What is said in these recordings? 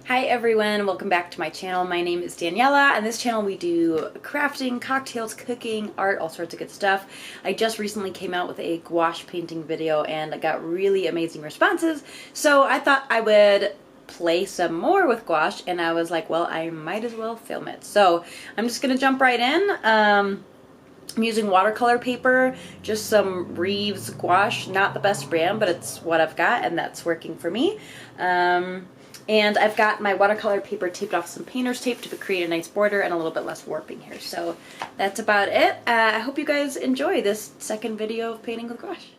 Hi everyone, welcome back to my channel. My name is Daniela, and this channel we do crafting, cocktails, cooking, art, all sorts of good stuff. I just recently came out with a gouache painting video and I got really amazing responses, so I thought I would play some more with gouache, and I was like, well, I might as well film it. So I'm just gonna jump right in. I'm using watercolor paper, just some Reeves gouache, not the best brand, but it's what I've got and that's working for me. And I've got my watercolor paper taped off some painter's tape to create a nice border and a little bit less warping here. So that's about it. I hope you guys enjoy this second video of painting with gouache.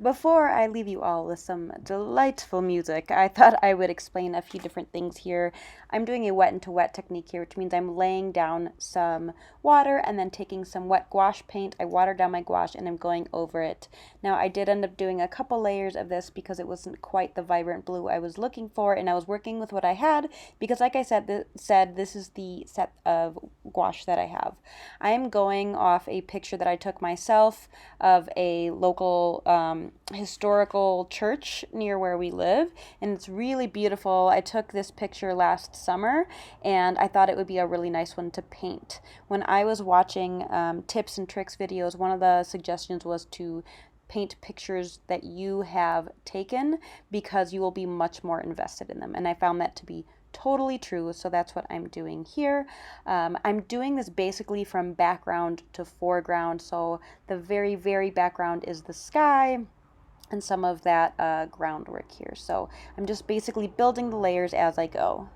Before I leave you all with some delightful music, I thought I would explain a few different things here. I'm doing a wet into wet technique here, which means I'm laying down some water and then taking some wet gouache paint. I water down my gouache and I'm going over it. Now, I did end up doing a couple layers of this because it wasn't quite the vibrant blue I was looking for, and I was working with what I had because, like I said, this is the set of gouache that I have. I am going off a picture that I took myself of a local historical church near where we live, and it's really beautiful. I took this picture last summer and I thought it would be a really nice one to paint. When I was watching tips and tricks videos, one of the suggestions was to paint pictures that you have taken because you will be much more invested in them, and I found that to be totally true, so that's what I'm doing here. I'm doing this basically from background to foreground, so the very, very background is the sky and some of that groundwork here. So I'm just basically building the layers as I go.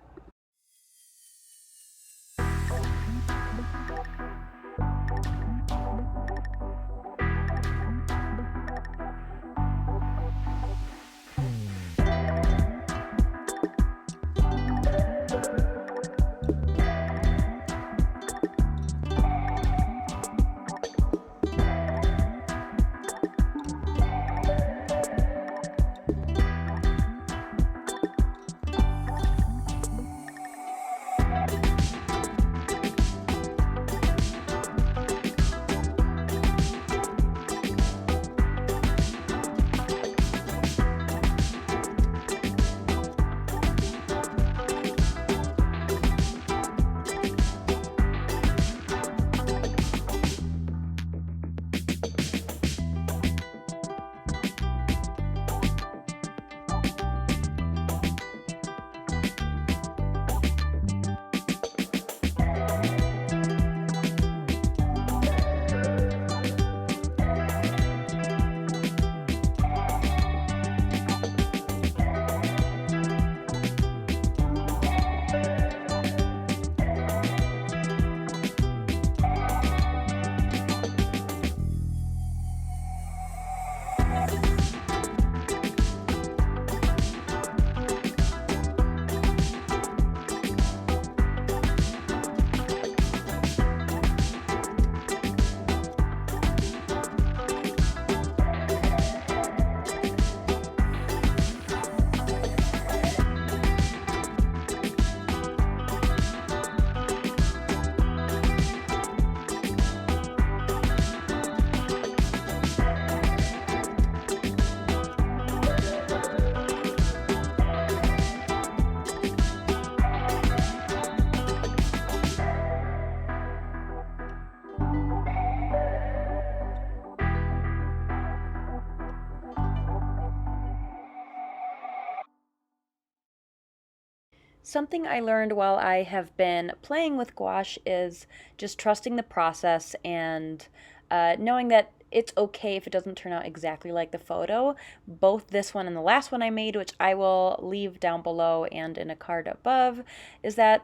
Something I learned while I have been playing with gouache is just trusting the process and knowing that it's okay if it doesn't turn out exactly like the photo. Both this one and the last one I made, which I will leave down below and in a card above, is that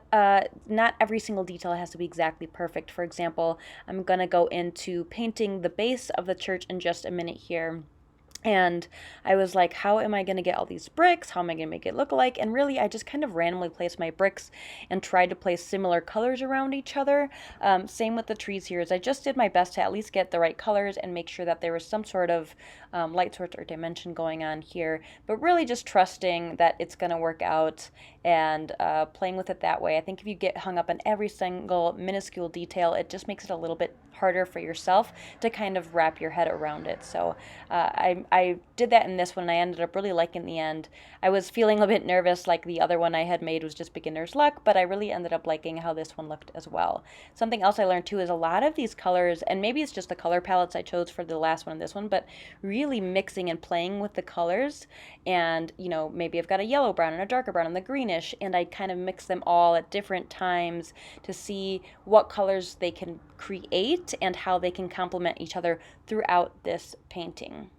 not every single detail has to be exactly perfect. For example, I'm going to go into painting the base of the church in just a minute here. And I was like, how am I going to get all these bricks? How am I going to make it look alike? And really, I just kind of randomly placed my bricks and tried to place similar colors around each other. Same with the trees here, is I just did my best to at least get the right colors and make sure that there was some sort of light source or dimension going on here, but really just trusting that it's going to work out and playing with it that way. I think if you get hung up on every single minuscule detail, it just makes it a little bit harder for yourself to kind of wrap your head around it. So I did that in this one, and I ended up really liking the end. I was feeling a bit nervous, like the other one I had made was just beginner's luck, but I really ended up liking how this one looked as well. Something else I learned too is a lot of these colors, and maybe it's just the color palettes I chose for the last one and this one, but really mixing and playing with the colors. And maybe I've got a yellow brown and a darker brown and the greenish, and I kind of mix them all at different times to see what colors they can create and how they can complement each other throughout this painting.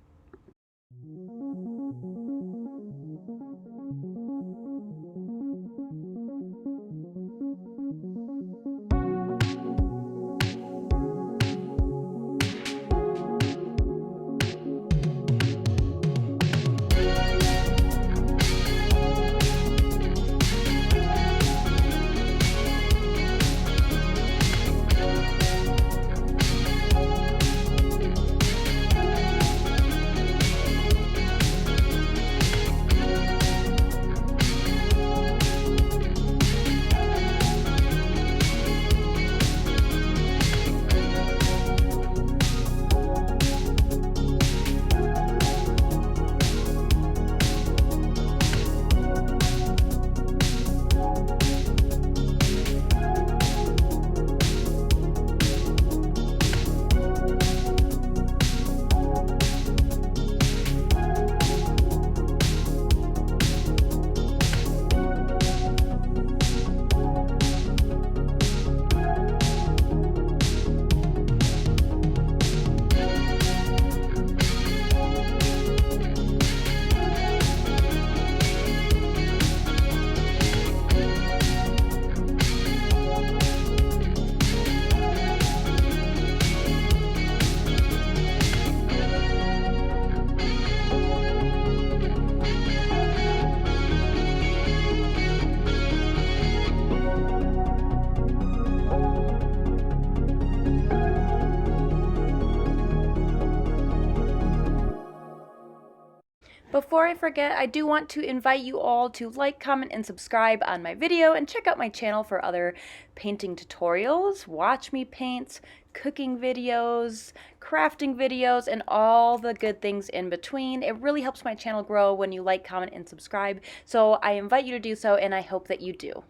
Before I forget, I do want to invite you all to like, comment, and subscribe on my video, and check out my channel for other painting tutorials, watch me paint, cooking videos, crafting videos, and all the good things in between. It really helps my channel grow when you like, comment, and subscribe. So I invite you to do so, and I hope that you do.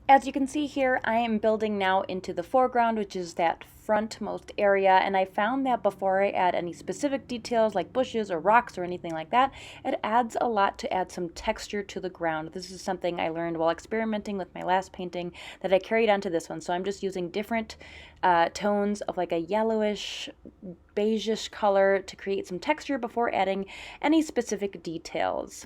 As you can see here, I am building now into the foreground, which is that frontmost area, and I found that before I add any specific details like bushes or rocks or anything like that, it adds a lot to add some texture to the ground. This is something I learned while experimenting with my last painting that I carried onto this one. So I'm just using different tones of like a yellowish, beigeish color to create some texture before adding any specific details.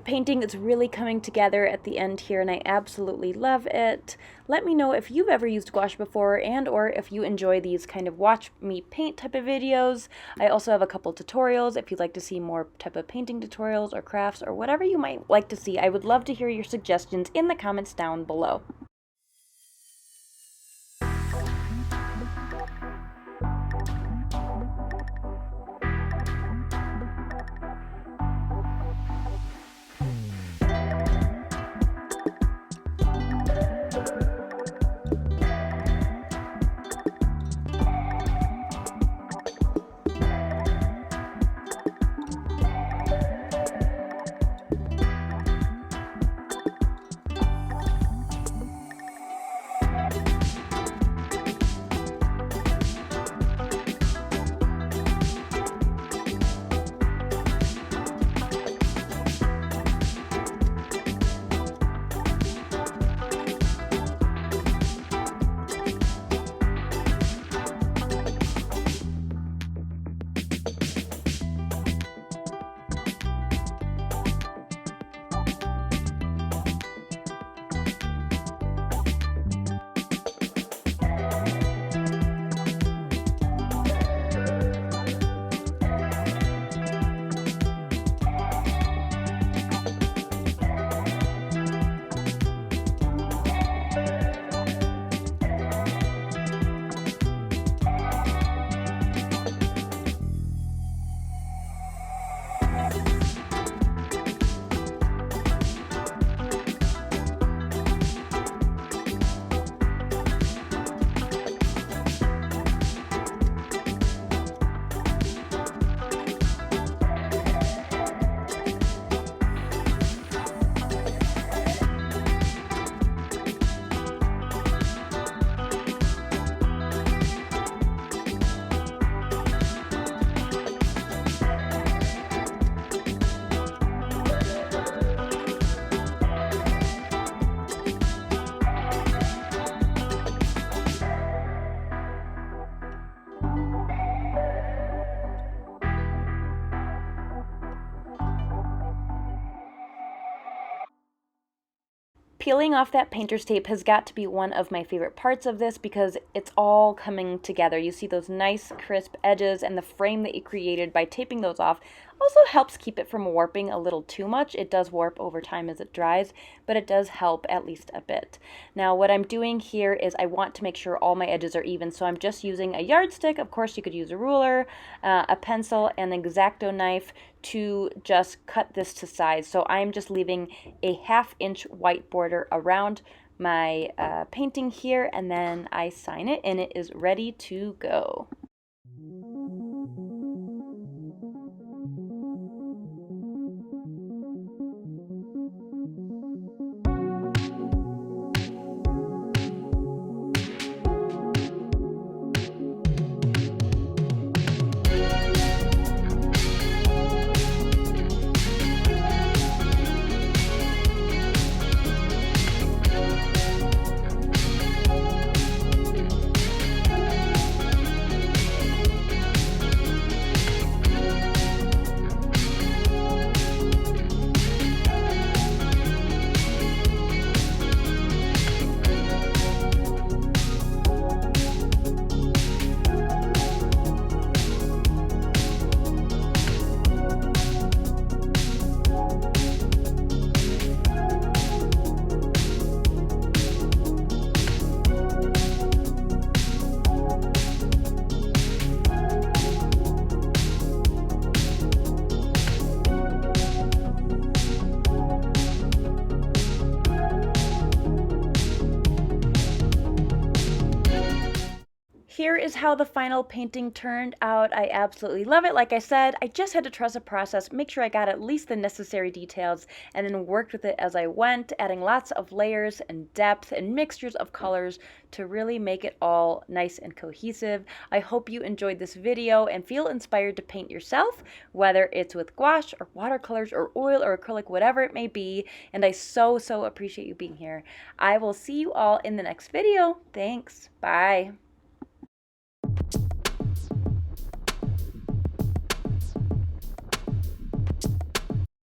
painting is really coming together at the end here, and I absolutely love it. Let me know if you've ever used gouache before, and or if you enjoy these kind of watch me paint type of videos. I also have a couple tutorials if you'd like to see more type of painting tutorials or crafts or whatever you might like to see. I would love to hear your suggestions in the comments down below. Peeling off that painter's tape has got to be one of my favorite parts of this because it's all coming together. You see those nice crisp edges, and the frame that you created by taping those off also helps keep it from warping a little too much. It does warp over time as it dries, but it does help at least a bit. Now what I'm doing here is I want to make sure all my edges are even, so I'm just using a yardstick. Of course you could use a ruler, a pencil, and an X-Acto knife to just cut this to size. So I'm just leaving a 1/2 inch white border around my painting here, and then I sign it and it is ready to go. Here is how the final painting turned out. I absolutely love it. Like I said, I just had to trust the process, make sure I got at least the necessary details, and then worked with it as I went, adding lots of layers and depth and mixtures of colors to really make it all nice and cohesive. I hope you enjoyed this video and feel inspired to paint yourself, whether it's with gouache or watercolors or oil or acrylic, whatever it may be. And I so appreciate you being here. I will see you all in the next video. Thanks. Bye.